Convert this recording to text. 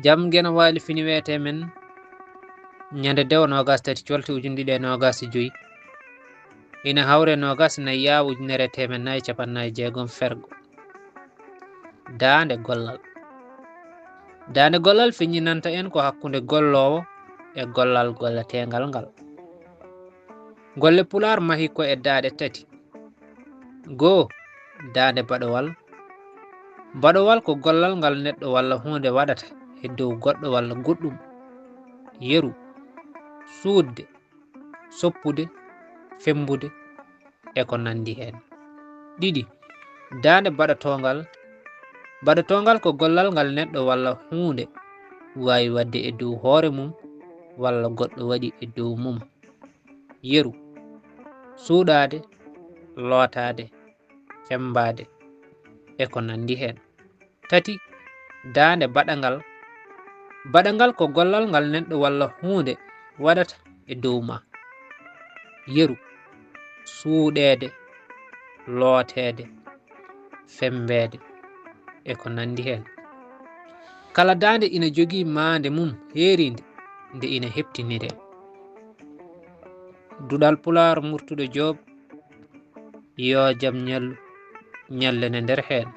jam gena wali fini wete men nyande dew nogas tati colti ujundi de nogas joyi ina hawre nogas na ya ujunere temen nay capannayi jeegom fergo dande gollal feññinanta en ko hakkunde gollowo e gollal golletengal ngal golle pular mahi ko e daade tati go daande baɗowal ko gollal ngal neɗɗo walla hunde waɗata e dow goɗɗo walla goɗɗum yeru suudde soppude fembude e ko nandi hen ɗiɗi daande baɗotongal ko gollal ngal neɗɗo walla hunde wawi wadde e dow hoore mum walla goɗɗo waɗi e dow mum yeru suuɗade lootade fembade e ko nandi hen tati daande baɗangal ko gollal ngal neɗɗo walla hunde waɗata e dow ma yeru suuɗede lootede fembede e ko nandi hen kala daande ina jogii maande mum heerinde nde ina heptinire duɗal pular murtuɗo joob yo jam ñallene nder hen